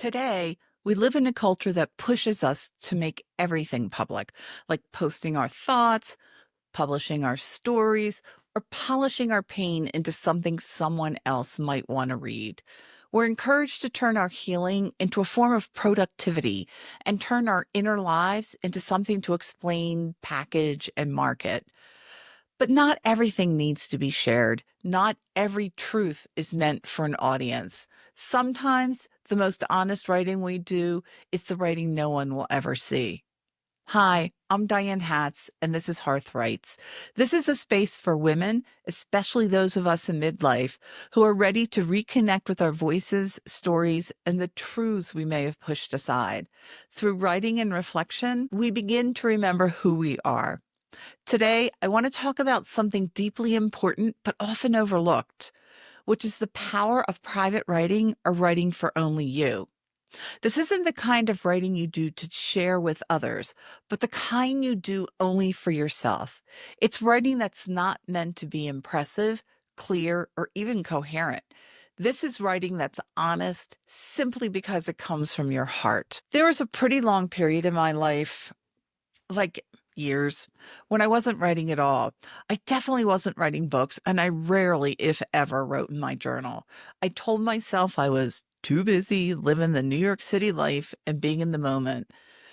Today, we live in a culture that pushes us to make everything public, like posting our thoughts, publishing our stories, or polishing our pain into something someone else might want to read. We're encouraged to turn our healing into a form of productivity and turn our inner lives into something to explain, package, and market. But not everything needs to be shared. Not every truth is meant for an audience. Sometimes the most honest writing we do is the writing no one will ever see. Hi, I'm Diane Hatz, and this is Hearth Writes. This is a space for women, especially those of us in midlife, who are ready to reconnect with our voices, stories, and the truths we may have pushed aside. Through writing and reflection, we begin to remember who we are. Today, I want to talk about something deeply important but often overlooked, which is the power of private writing or writing for only you. This isn't the kind of writing you do to share with others, but the kind you do only for yourself. It's writing that's not meant to be impressive, clear, or even coherent. This is writing that's honest simply because it comes from your heart. There was a pretty long period in my life, like years, when I wasn't writing at all. I definitely wasn't writing books, and I rarely, if ever, wrote in my journal. I told myself I was too busy living the New York City life and being in the moment.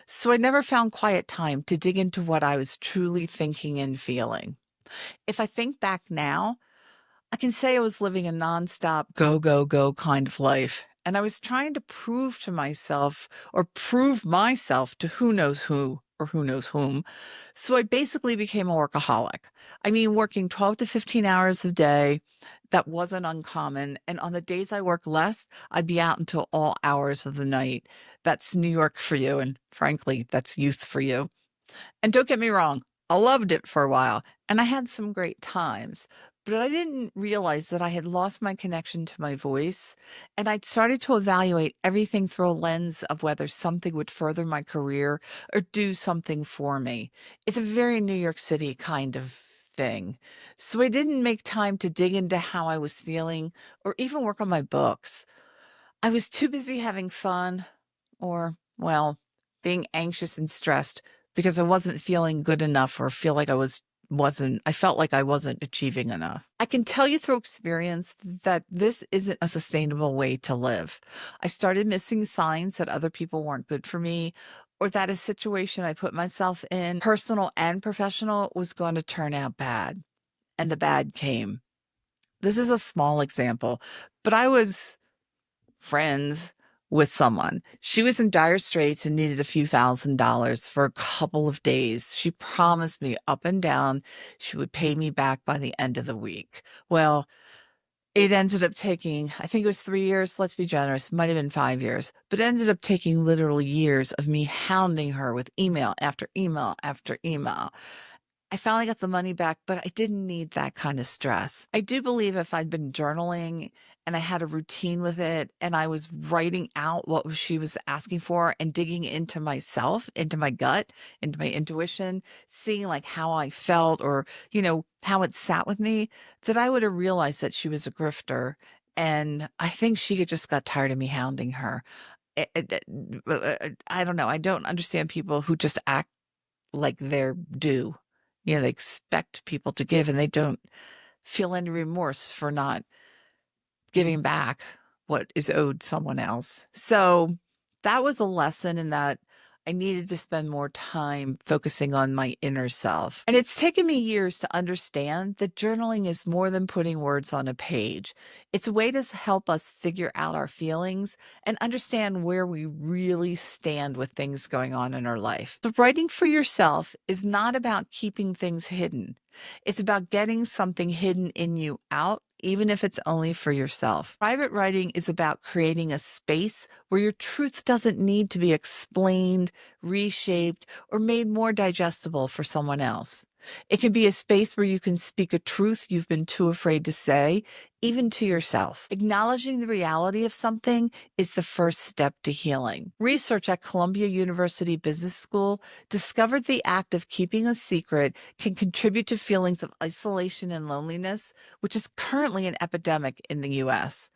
So I never found quiet time to dig into what I was truly thinking and feeling. If I think back now, I can say I was living a nonstop go, go, go kind of life. And I was trying to prove to myself or prove myself to who knows who or who knows whom. So I basically became a workaholic. I mean, working 12 to 15 hours a day, that wasn't uncommon. And on the days I worked less, I'd be out until all hours of the night. That's New York for you. And frankly, that's youth for you. And don't get me wrong, I loved it for a while and I had some great times, but I didn't realize that I had lost my connection to my voice. And I'd started to evaluate everything through a lens of whether something would further my career or do something for me. It's a very New York City kind of thing. So I didn't make time to dig into how I was feeling or even work on my books. I was too busy having fun or, well, being anxious and stressed because I wasn't feeling good enough or feel like I felt like I wasn't achieving enough. I can tell you through experience that this isn't a sustainable way to live. I started missing signs that other people weren't good for me or that a situation I put myself in, personal and professional, was going to turn out bad. And the bad came. This is a small example, but I was friends with someone. She was in dire straits and needed a few $1,000s for a couple of days. She promised me up and down she would pay me back by the end of the week. Well, it ended up taking, I think it was 3 years. Let's be generous. Might have been 5 years, but it ended up taking literally years of me hounding her with email after email after email. I finally got the money back, but I didn't need that kind of stress. I do believe if I'd been journaling and I had a routine with it and I was writing out what she was asking for and digging into myself, into my gut, into my intuition, seeing like how I felt or, how it sat with me, that I would have realized that she was a grifter. And I think she had just got tired of me hounding her. I don't know. I don't understand people who just act like they're due. They expect people to give and they don't feel any remorse for not giving back what is owed someone else. So that was a lesson in that I needed to spend more time focusing on my inner self. And it's taken me years to understand that journaling is more than putting words on a page. It's a way to help us figure out our feelings and understand where we really stand with things going on in our life. The writing for yourself is not about keeping things hidden. It's about getting something hidden in you out, even if it's only for yourself. Private writing is about creating a space where your truth doesn't need to be explained, reshaped, or made more digestible for someone else. It can be a space where you can speak a truth you've been too afraid to say, even to yourself. Acknowledging the reality of something is the first step to healing. Research at Columbia University Business School discovered the act of keeping a secret can contribute to feelings of isolation and loneliness, which is currently an epidemic in the US.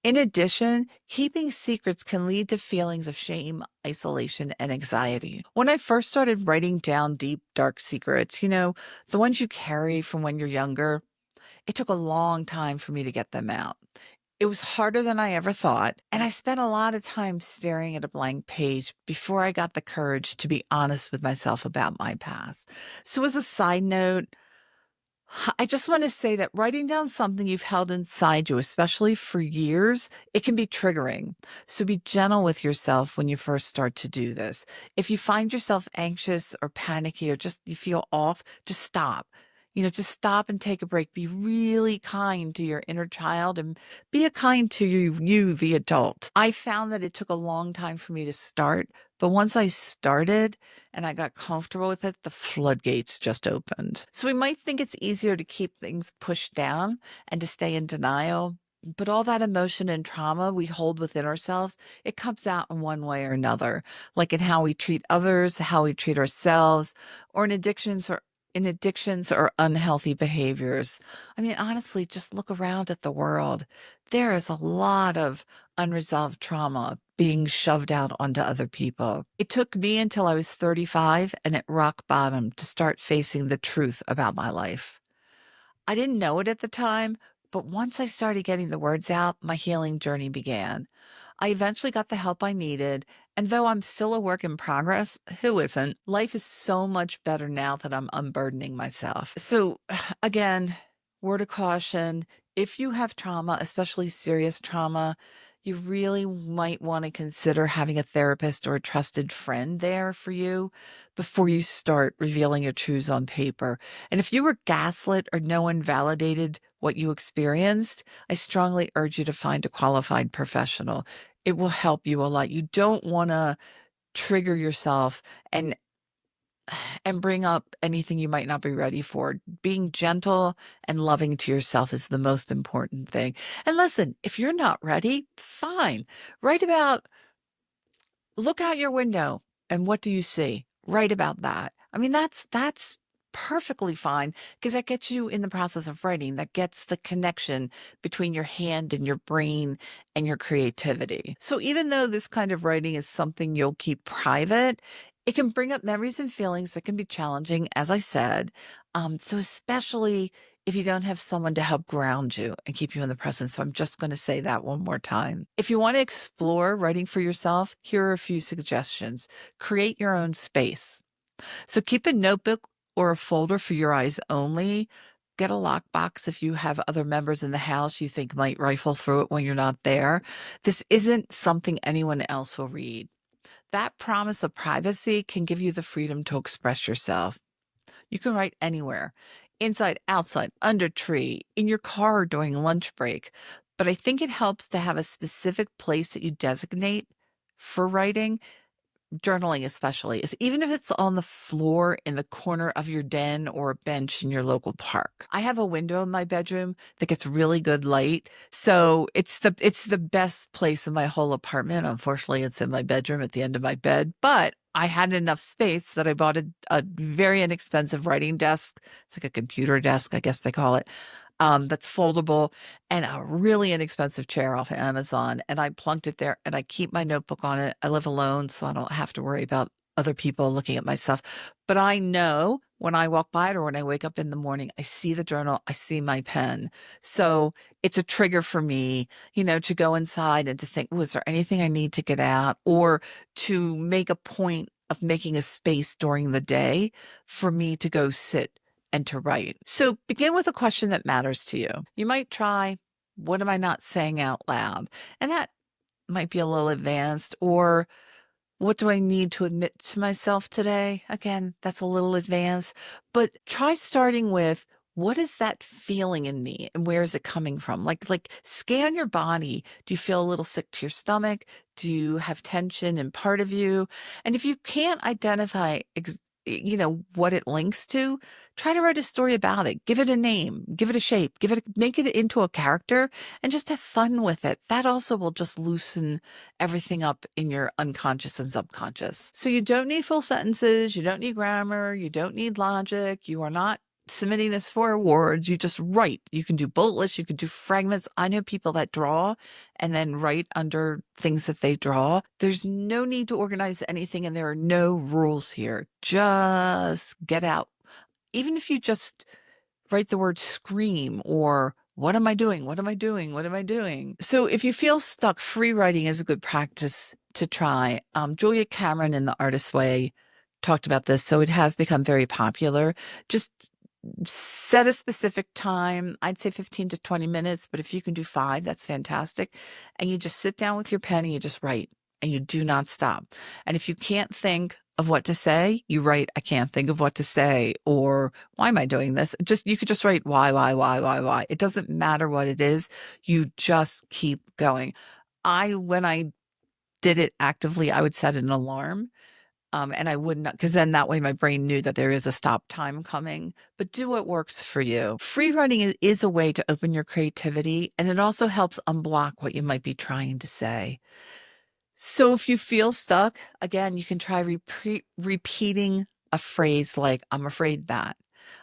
In addition, keeping secrets can lead to feelings of shame, isolation, and anxiety. When I first started writing down deep, dark secrets, the ones you carry from when you're younger, it took a long time for me to get them out. It was harder than I ever thought, and I spent a lot of time staring at a blank page before I got the courage to be honest with myself about my past. So, as a side note, I just want to say that writing down something you've held inside you, especially for years, it can be triggering. So be gentle with yourself when you first start to do this. If you find yourself anxious or panicky or just you feel off, just stop. Just stop and take a break. Be really kind to your inner child and be kind to you, the adult. I found that it took a long time for me to start, but once I started and I got comfortable with it, the floodgates just opened. So we might think it's easier to keep things pushed down and to stay in denial, but all that emotion and trauma we hold within ourselves, it comes out in one way or another, like in how we treat others, how we treat ourselves, or in addictions or unhealthy behaviors. I mean, honestly, just look around at the world. There is a lot of unresolved trauma being shoved out onto other people. It took me until I was 35 and at rock bottom to start facing the truth about my life. I didn't know it at the time, but once I started getting the words out, my healing journey began. I eventually got the help I needed, and though I'm still a work in progress, who isn't? Life is so much better now that I'm unburdening myself. So, again, word of caution, if you have trauma, especially serious trauma, you really might want to consider having a therapist or a trusted friend there for you before you start revealing your truths on paper. And if you were gaslit or no one validated what you experienced, I strongly urge you to find a qualified professional. It will help you a lot. You don't want to trigger yourself and bring up anything you might not be ready for. Being gentle and loving to yourself is the most important thing. And listen, if you're not ready, fine. Write about Look out your window and what do you see? Write about that. I mean, that's perfectly fine because that gets you in the process of writing. That gets the connection between your hand and your brain and your creativity. So even though this kind of writing is something you'll keep private, it can bring up memories and feelings that can be challenging, as I said. So especially if you don't have someone to help ground you and keep you in the present. So I'm just going to say that one more time. If you want to explore writing for yourself, here are a few suggestions. Create your own space. So keep a notebook or a folder for your eyes only. Get a lockbox if you have other members in the house you think might rifle through it when you're not there. This isn't something anyone else will read. That promise of privacy can give you the freedom to express yourself. You can write anywhere, inside, outside, under tree, in your car during lunch break. But I think it helps to have a specific place that you designate for writing, journaling especially, is even if it's on the floor in the corner of your den or a bench in your local park. I have a window in my bedroom that gets really good light, so it's the best place in my whole apartment. Unfortunately, it's in my bedroom at the end of my bed, but I had enough space that I bought a very inexpensive writing desk. It's like a computer desk, I guess they call it. That's foldable, and a really inexpensive chair off of Amazon. And I plunked it there and I keep my notebook on it. I live alone, so I don't have to worry about other people looking at my stuff. But I know when I walk by it or when I wake up in the morning, I see the journal, I see my pen. So it's a trigger for me, to go inside and to think, oh, is there anything I need to get out? Or to make a point of making a space during the day for me to go sit and to write. So begin with a question that matters to you. You might try, what am I not saying out loud? And that might be a little advanced. Or what do I need to admit to myself today? Again, that's a little advanced, but try starting with, what is that feeling in me and where is it coming from? Like scan your body. Do you feel a little sick to your stomach? Do you have tension in part of you? And if you can't identify what it links to, try to write a story about it. Give it a name, give it a shape, make it into a character, and just have fun with it. That also will just loosen everything up in your unconscious and subconscious. So you don't need full sentences, you don't need grammar, you don't need logic. You are not submitting this for awards. You just write. You can do bullet lists, you can do fragments. I know people that draw and then write under things that they draw. There's no need to organize anything, and there are no rules here. Just get out. Even if you just write the word scream or what am I doing? What am I doing? What am I doing? So if you feel stuck, free writing is a good practice to try. Julia Cameron in The Artist's Way talked about this, so it has become very popular. Just set a specific time. I'd say 15 to 20 minutes, but if you can do 5, that's fantastic. And you just sit down with your pen and you just write, and you do not stop. And if you can't think of what to say, you write, I can't think of what to say, or why am I doing this? You could just write why. It doesn't matter what it is. You just keep going. When I did it actively, I would set an alarm. And I would not, because then that way my brain knew that there is a stop time coming. But do what works for you. Free writing is a way to open your creativity, and it also helps unblock what you might be trying to say. So if you feel stuck, again, you can try repeating a phrase like, I'm afraid that.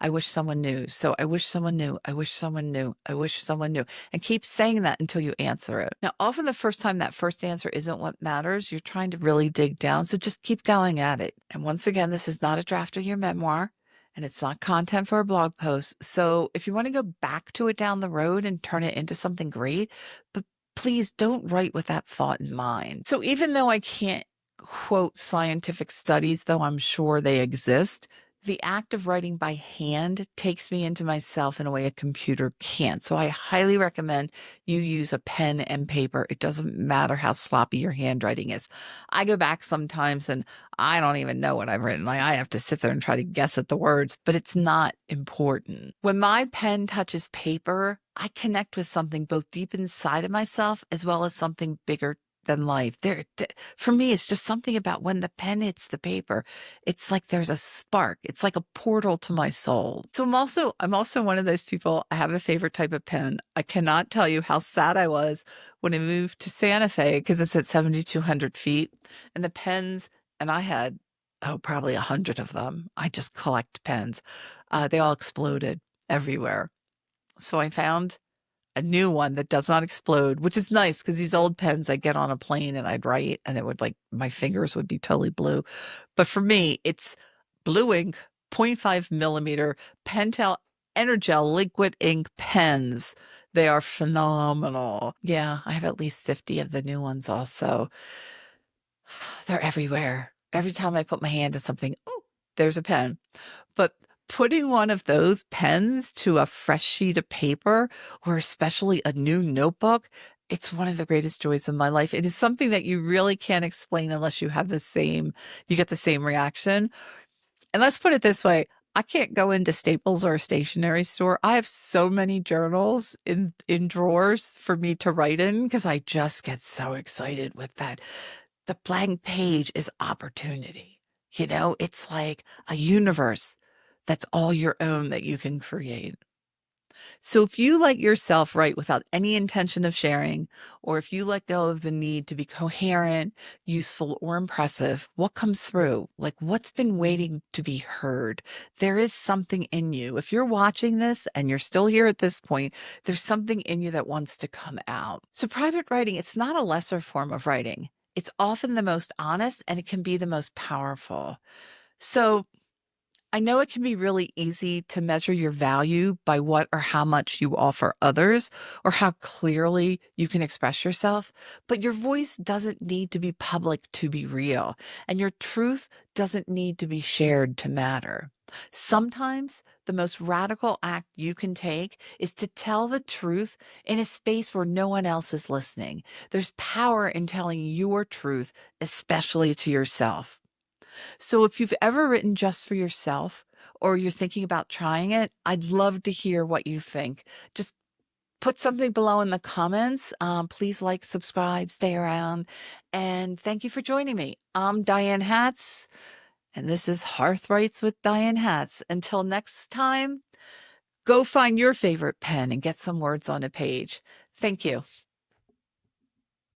I wish someone knew. So I wish someone knew. I wish someone knew. I wish someone knew. And keep saying that until you answer it. Now, often the first time that first answer isn't what matters. You're trying to really dig down. So just keep going at it. And once again, this is not a draft of your memoir, and it's not content for a blog post. So if you want to go back to it down the road and turn it into something great, but please don't write with that thought in mind. So even though I can't quote scientific studies, though I'm sure they exist, the act of writing by hand takes me into myself in a way a computer can't. So I highly recommend you use a pen and paper. It doesn't matter how sloppy your handwriting is. I go back sometimes and I don't even know what I've written. Like, I have to sit there and try to guess at the words, but it's not important. When my pen touches paper, I connect with something both deep inside of myself as well as something bigger than life. For me, it's just something about when the pen hits the paper. It's like there's a spark. It's like a portal to my soul. So I'm also one of those people. I have a favorite type of pen. I cannot tell you how sad I was when I moved to Santa Fe, because it's at 7,200 feet, and the pens, and I had, probably 100 of them. I just collect pens. They all exploded everywhere. So I found a new one that does not explode, which is nice, because these old pens, I'd get on a plane and I'd write and it would, like, my fingers would be totally blue. But for me, it's blue ink, 0.5 millimeter Pentel Energel liquid ink pens. They are phenomenal. Yeah, I have at least 50 of the new ones also. They're everywhere. Every time I put my hand to something, oh, there's a pen. But putting one of those pens to a fresh sheet of paper, or especially a new notebook, it's one of the greatest joys of my life. It is something that you really can't explain unless you get the same reaction. And let's put it this way. I can't go into Staples or a stationery store. I have so many journals in drawers for me to write in, because I just get so excited with that. The blank page is opportunity. It's like a universe that's all your own that you can create. So if you let yourself write without any intention of sharing, or if you let go of the need to be coherent, useful, or impressive, what comes through? Like, what's been waiting to be heard? There is something in you. If you're watching this and you're still here at this point, there's something in you that wants to come out. So private writing, it's not a lesser form of writing. It's often the most honest, and it can be the most powerful. So I know it can be really easy to measure your value by what or how much you offer others, or how clearly you can express yourself, but your voice doesn't need to be public to be real, and your truth doesn't need to be shared to matter. Sometimes the most radical act you can take is to tell the truth in a space where no one else is listening. There's power in telling your truth, especially to yourself. So if you've ever written just for yourself, or you're thinking about trying it, I'd love to hear what you think. Just put something below in the comments. Please like, subscribe, stay around, and thank you for joining me. I'm Diane Hatz, And this is Hearth Writes with Diane Hatz. Until next time, go find your favorite pen and get some words on a page. Thank you.